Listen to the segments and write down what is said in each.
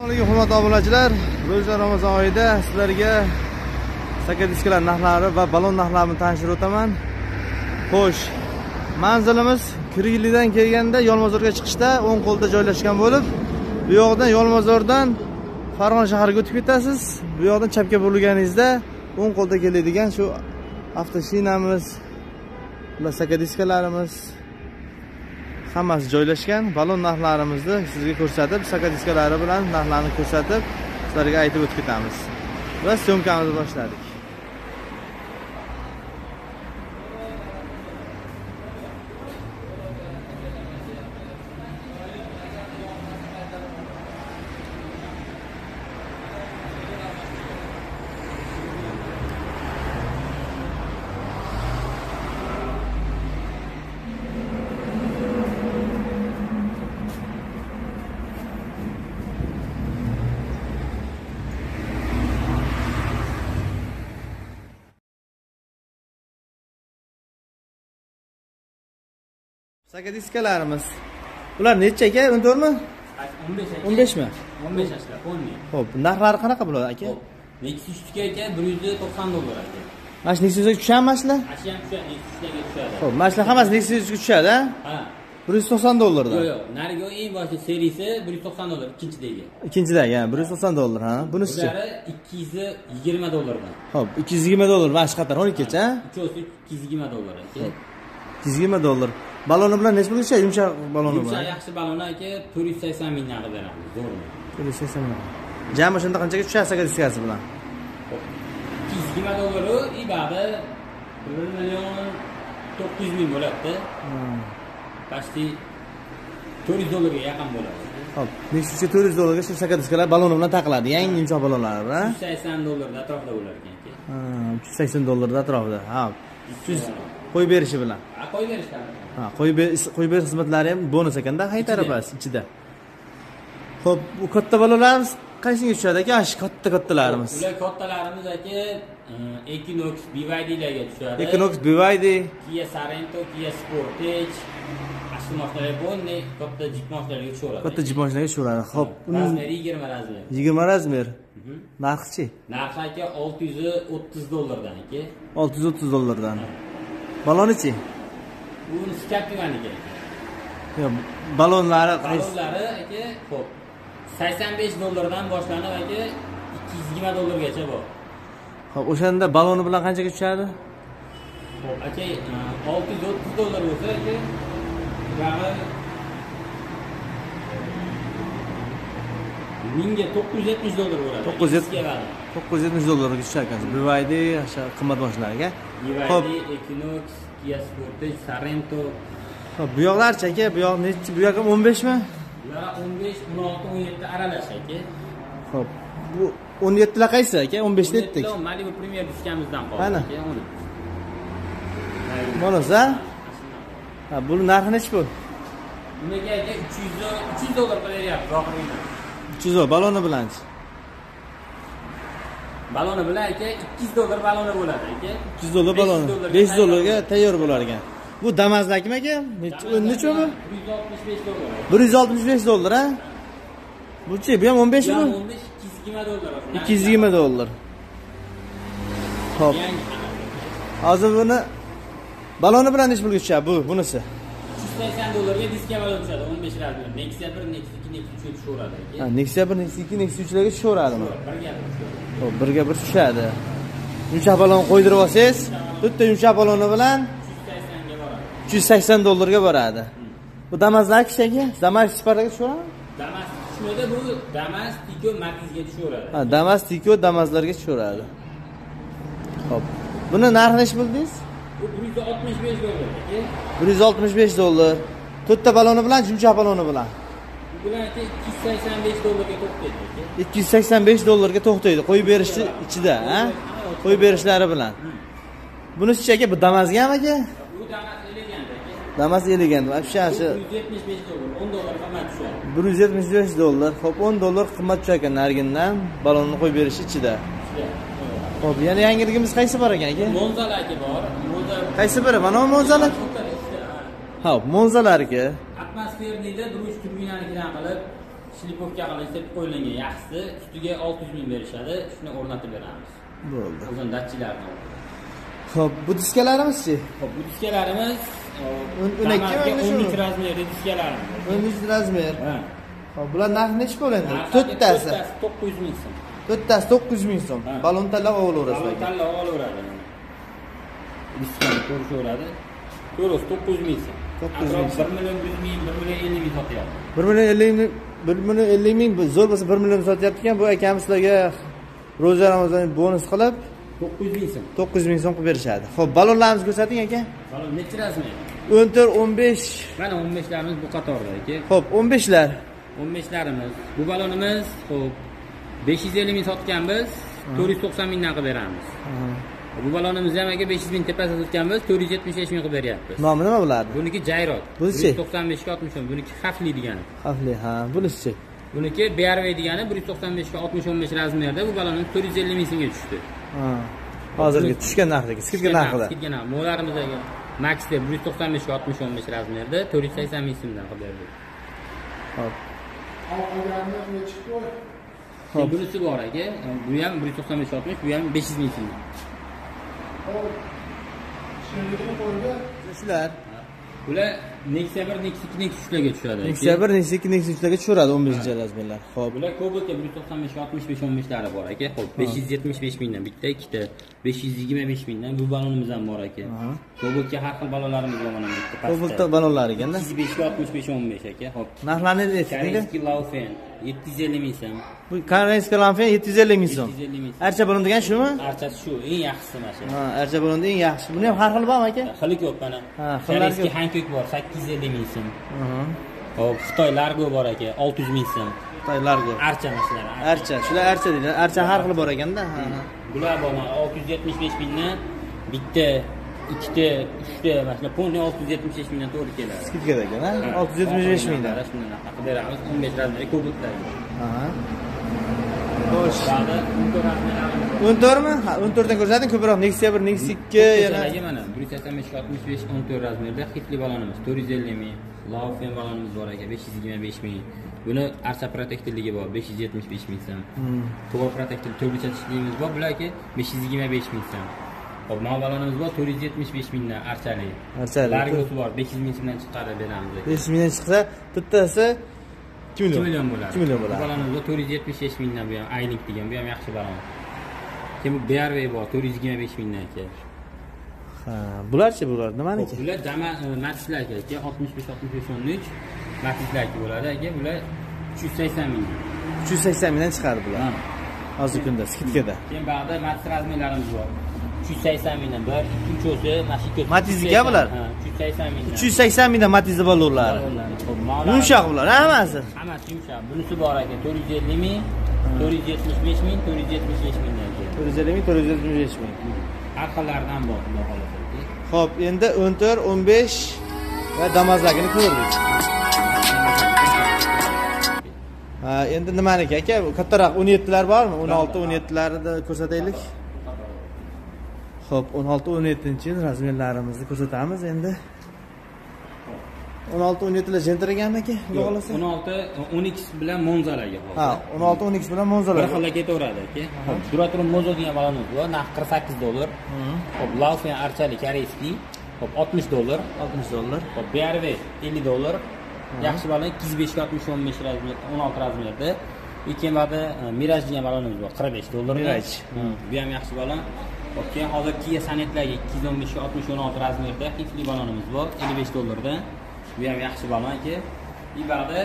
Hurmatli obunachilar, ro'za Ramazon oyida sizlarga sakadiskalar narxlari va balon narxlarini tanishtirib o'taman. Xo'sh, manzilimiz Kirgizlidan kelganda Yolmazorga chiqishda o'ng qo'lda joylashgan bo'lib, bu yoqdan Yolmazordan Farg'ona shahriga o'tib ketasiz. Bu yoqdan chapga burilganingizda o'ng qo'lda keladigan shu avtoshinamiz, ular sakadiskalarimiz hammasi joylashgan. Balon narxlarimizni sizga ko'rsatib, sakadiskalari bilan narxlarni ko'rsatib, sizlarga aytib o'tib ketamiz. Va syomkamizni boshladik. Sakadiskalarimiz. Bular necha aka? 14 mi? 15 mi? 15 ashla, 10 ming. Xo'p, narxlari qanaqa bo'ladi aka? Nexus 3 ga aka 190 dollar aka. Mana shu Nexusga tushadimi mana shular? Ashi ham tushadi, Nexus 3 ga tushadi. Xo'p, mana shular hammasi Nexusga tushadi, ha? Ha. 190 dollardan. Yo'q, narigi eng boshli seriyasi 190 dollar, ikkinchidagi. Ikkinchidagi, ha, 190 dollar, ha. Bunisi-chi? Bular 220 dollardan. Xo'p, 220 dollar mana shu qator 12 gacha, ha? Ikkosi 220 dollar aka. 220 dollar. Baloni bilan necha pulga tushadi? Yumshoq baloni bilan. Yumshoq yaxshi baloni aka 480 mingdan qilib beramiz, zo'rmi? 480 ming. Jami shunda qanchaga tushadi sakadiskasi bilan? 220 dollaru ibadi 1 million 900 ming bo'ladi. Pasti 400 dollarga yaqin bo'ladi. Xo'p, Nexusga 400 dollarga shu sakadiskalar baloni bilan taqiladi, yangi yumshoq balonlar, ha? 380 dollarda atrofida bo'lar ekan aka. Ha, 380 dollarda atrofida. Ha. 300 qo'yib berishi bilan. Ha, qo'yib berishgan. Ha, qo'yib berish xizmatlari ham bonus ekanda, hay tarafasi ichida. Xo'p, bu katta balonlarimiz qaysiga tushadi aka? Shu kattalarimiz. Ular kattalarimiz aka Equinox BYDlarga tushadi. Equinox BYD, Kia Sorento, Kia Sportage, asli mashinalar bo'ldi, katta Jeep mashinalariga tushadi. katta Jeep mashinalariga tushadi. Xo'p, razmeri 20 razmer. 20 razmer. Narxi-chi? Narxi aka 630 dollardan aka. 630 dollardan. Balonichi? Buni skaptiganiga. Yo'q, balonlari Balonlari aka, xo'p. 85 dollardan boshlanib aka 220 dollargacha bor. Xo'p, o'shanda baloni bilan qanchaga tushadi? Xo'p, aka 630 dollar bo'lsa aka, buni mingga 970 dollar bo'ladi. 970 dollarga tushar ekan. BYD o'sha qimmat mashinalarga. Xo'p, Equinox, Kia Sportage, Sorento. Xo'p, bu yoqlarchi aka? Bu yoq nechi? Bu yoq ham 15 mi? Bular 15, 16, 17 aralash aka. Xo'p, bu 17 lar qaysi aka? 15 detdik. Malibu Premier diskamizdan qoldi Qani? aka, uni. Bunisi, ha? Ha, buni narxi nechi bu? Bunga aka 300 dollar beryapti, oxirida. 300 dollar baloni bilanchi? Baloni bilan aka 200 dollar baloni bo'ladi aka. 300 dollar baloni. 500 dollarga tayyor bo'lar ekan. Bu Damas'dakimi aka? Necha bu? 165 dollar. 165 dollar, ha? Bu-chi, bu ham 15 mi? 15 220 dollar. 220 dollar. Xo'p. Hozir buni baloni bilan necha pulga tushadi bu, bunisi? 380 dollarga diska balon tushadi, 15 razmer. Nexia 1, Nexia 2, Nexia 3 tushaveradi aka. Ha, Nexia 1, Nexia 2, Nexia 3 larga tushaveradimi? Birga tushadi. Xo'p, birga bir tushadi. Yumshoq balon qo'ydirib olsangiz, bitta yumshoq baloni bilan 380 ga boradi. 380 dollarga boradi. Bu Damas'dagi aka, Damas Spark'ga tushaveradimi? Damas tushmaydi, bu Damas Tico Matizga tushaveradi. Ha, Damas Tico Damas'larga tushaveradi. Xo'p. Buni narxi necha bildingiz? Bu 165 dollar aka. 165 dollar. To'rtta baloni bilan, yumshoq baloni bilan. Bular aka 285 dollarga to'xtaydi aka. 285 dollarga to'xtaydi. Qo'yib berishni ichida, ha? Qo'yib berishlari bilan. Bunisi aka, bu Damas'gami aka? Bu Damas elegant aka. Damas elegant. Afshasi 175 dollar, 10 dollar qimmat tushadi. 175 dollar. Xo'p, 10 dollar qimmat tushar ekan narigindan balonni qo'yib berish ichida. Xo'p, yana yangiligimiz qaysi bor ekan aka? Monzala aka bor. Monza Qaysi biri? Mana bu Monzala. Xo'p, Monzalarga. atmosfernikda durush turbinanikidan qilib shlipovka qilinsa qo'yilgan yaxshisi ustiga 600 ming berishadi, shuni o'rnatib beramiz. Bo'ldi. O'zim datchilarni. Xo'p, bu diskalarimiz-chi? Xo'p, bu diskalarimiz 12 razmerli diskalarimiz. 12 razmer. Ha. Xo'p, bular narxi necha bo'ladi? To'rttasi 900 ming so'm. To'rttasi 900 ming so'm. Balon tanlab olaverasiz. Balon tanlab olaveradi. Diskani ko'rishaveradi. To'g'risi 900 ming so'm. 900 ming. 1 million 100 ming, 1 million 50 ming sotyapti. 1 million 50 ming, 1 million 50 ming zo'r bo'lsa 1 million sotyapti ekan. Bu akamiz sizlarga Ro'za Ramazon bonus qilib 900 ming so'm. 900 ming so'm qilib berishadi. Xo'p, balonlarimizni ko'rsating aka. Balon necha razmer? 14, 15. Mana 15larimiz bu qatorda aka. Xo'p, 15lar. 15larimiz. Bu balonimiz xo'p 550 ming sotganmiz, 490 mingdan qilib beramiz. Bu balonimizni ham aka 500 ming tepasida sotganmiz, 475 ming qilib beryapmiz. Nomi nima bo'ladi? Buniki Jayrod. Bunisi 195 ga 60 ming. Buniki xavfli degani. Xavfli, ha, bunisi. Buniki BRV degani 195 ga 60-15 razmerda. Bu balonimiz 450 ming so'mga tushdi. Ha. Hozirgi tushgan narxdagi, skidga narxida. Skidga narx. Mo'larimizdagi Maxda 195 ga 60-15 razmerda 480 ming so'mdan qilib berdik. Hop. Hop. Bunisi bor aka. Bu ham 195 ga 60, bu ham 500 ming so'm. Shular. Bular Nexia 1, Nexia 2, Nexia 3 larga tushadi. Nexia 1, Nexia 2, Nexia 3 larga tushadi 15-razmerlar. Xo'p. Bular Cobalt 195 ga 65-15 lari bor aka. Xo'p, 575 mingdan bitta, ikkita, 525 mingdan bu balonimiz ham bor aka. Cobaltga har xil balonlarimiz bor mana bitta pastda. Cobalt balonlar ekanda. 25 ga 65-15 aka. Xo'p. Narxlarni ayting. Koreyskiy Laufen 750 ming so'm. Bu Koreyskiy Laufen 750 ming so'm. 750 ming so'm. Archa balon degan shumi? Archasi shu, eng yaxshisi mana shu. Ha, archa balonda eng yaxshi. Buni ham har xil bormi aka? Xili ko'p mana. Ha, xillari Koreyskiy Hankook bor 850 ming so'm. Xo'p, Xitoy Largo bor aka 600 ming so'm. Xitoy Largo. Archa mashalari. Archa, shular archa deydi. Archa har xil bor ekanda. Ha. Bular bor 675 mingdan bitta, ikkita, uchta mana ponni 675 mingdan to'g'ri keladi. Skidga ekan, ha? 675 mingdan. Shundan qilib beramiz 15 razmerli Cobaltlarga. Ha. Xo'sh. Ba'da 14 razmerlarimiz bor. 14 mi? Ha, 14 dan ko'rsating ko'proq Nexia 1, Nexia 2 yana. Mana 185 ga 65 14 razmerda xitli balonimiz 450 ming. Laufen balonimiz bor aka 525 ming. Buni archa protektorligi bor 575 ming so'm. To'g'ri protektor turbicha tishligimiz bor, bular aka 525 ming so'm. Hop, mana balonimiz bor 475 mingdan archali. Archali. Largosi bor 500 ming so'mdan chiqarib beramiz. 500 mingdan chiqsa, bittasi 2 million. 2 million bo'ladi. 2 million bo'ladi. Balonimiz bor 475 mingdan, bu ham Aylink degan, bu ham yaxshi balon. Keyin bu BRV bor 425 mingdan aka. Ha, bularchi bular nimaniki? Bular jama matchlar aka, 65-65-13 matchlar bo'ladi aka, bular 380 ming. 380 mingdan chiqadi bular. Hozir kunda skidkada. Keyin ba'da match razmerlarimiz bor. 380 mingdan 1, 2, 3 o'zi, mana shu Matizga bular? Ha, 380 mingdan. 380 mingdan Matizda balonlar. Yumshoq bular, hammasi. Hammasi yumshoq. Bunisi bor aka, 450 ming, 475 ming, 475 mingdan. 450 ming, 475 ming. Har xillaridan bor, xudo xolasa. Xo'p, endi 14, 15 va damazlagini ko'rdik. Ha, endi nimaniki aka? Kattaroq 17lar bormi? 16, 17larni ko'rsataylik. Xo'p, 16, 17-yil razmerlarimizni ko'rsatamiz endi. 16, 17lar jentraganmi aka? Xudo xolasa. 16, 10x bilan Monzalarga hozir. Ha, 16, 10x bilan Monzalar. Bir xilga ketaveradi aka. Xo'p, Duraturun Mozo degan balonimiz bor, narx 48 dollar. Xo'p, Laufen archali koreyskiy. Xo'p, 60 dollar. 60 dollar. Xo'p, BRV 50 dollar. Yaxshi balon 205 ga 65 razmer, 16 razmerda. Keyin ba'da Mirage degan balonimiz bor, 45 dollar. Mirage. Bu ham yaxshi balon. Xo'p, keyin hozir Kia Sanetlarga 215 ga 60 16 razmerda xitli balonimiz bor, 55 dollardan. Bu ham yaxshi balon aka. Ba'da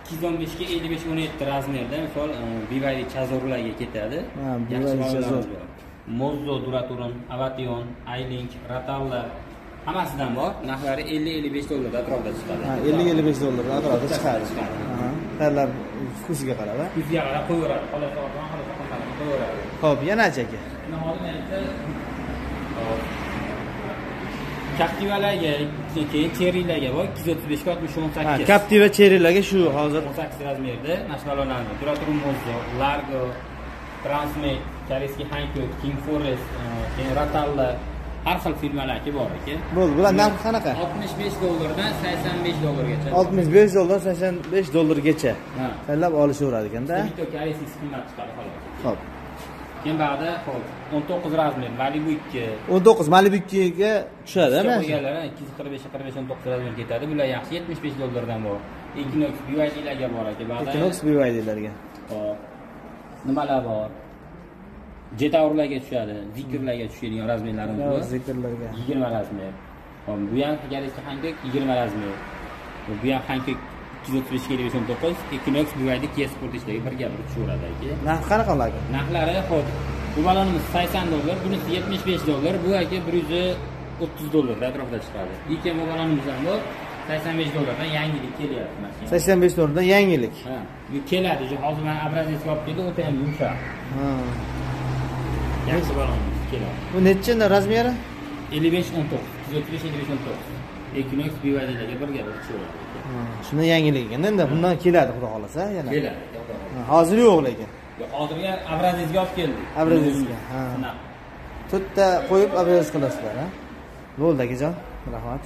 215 ga 55 17 razmerda, misol BYD Chazorlarga ketadi. Yaxshi balonlar bor. Mozo, Duraturun, Avatyon, Aylink, Ratalla hammasidan bor. Narxlari 50-55 dollar atrofida chiqadi. Ha, 50-55 dollar atrofida chiqadi. Ha, tayyorlar kusiga qarab, ha? Kusiga qarab qo'yaveradi. Xolos orqadan qo'yaveradi. Xo'p, yana aka. Captivalarga, keyin Cherrylarga bor 235 ga 60 18. Ha, Captiva Cherrylarga shu hozir 18 razmerda mashinalarni Duraturun Mozo, Largo, Transmate, Koreyskiy Hankook, King Forest, keyin Ratalla har xil firmalarki bor aka. Bo'ldi. Bular narxi qanaqa? $65 dan $85 gacha. $65 $85 Ha. tanlab olishaveradi ekanda. Bitta karesiz qimmat chiqadi xolos. Xo'p. Keyin ba'da hop 19 razmer Malibu 2. 19 Malibu 2 ga tushadi, mana shu. Qo'yganlar 245 45 19 razmer ketadi. Bular yaxshi $75 dan bor. Equinox BYD-larga bor aka. Ba'da Equinox BYD-larga. Hop. Nimalar bor? Jetaurlarga tushadi, zikrlarga tushadigan razmerlarimiz bor. Zikrlarga. 20 razmer. Hop, bu ham garajga Hankook 20 razmer. Bu ham Hankook 235 Equinox BYD Kia Sportage'dagi bir gap tushaveradi aka. Narxi qanaqa ularga? Narxlari hop, bu balonimiz $80, bunisi $75, bu aka $130 atrofida chiqadi. Lekin bu balonimiz ham bor $85 dan yangilik kelyapti mashina. $85 dan yangilik. Ha, bu keladi. Hozir men obrazец olib keldim, o'ta ham yumshoq. Ha. Yaxshi balonimiz keladi. Bu necha razmeri? 55-19, 235-55-19. Equinox BYD-larga birga tushaveradi. Shunda yangilik ekan. Endi bundan keladi, xudo xolasa yana. Keladi. Hozir yo'q lekin. Hozirga obrazецga olib keldik. Obrazецga. Ha. To'rtta qo'yib obrazec qilasizlar, ha? Bo'ldi akajon. Rahmat.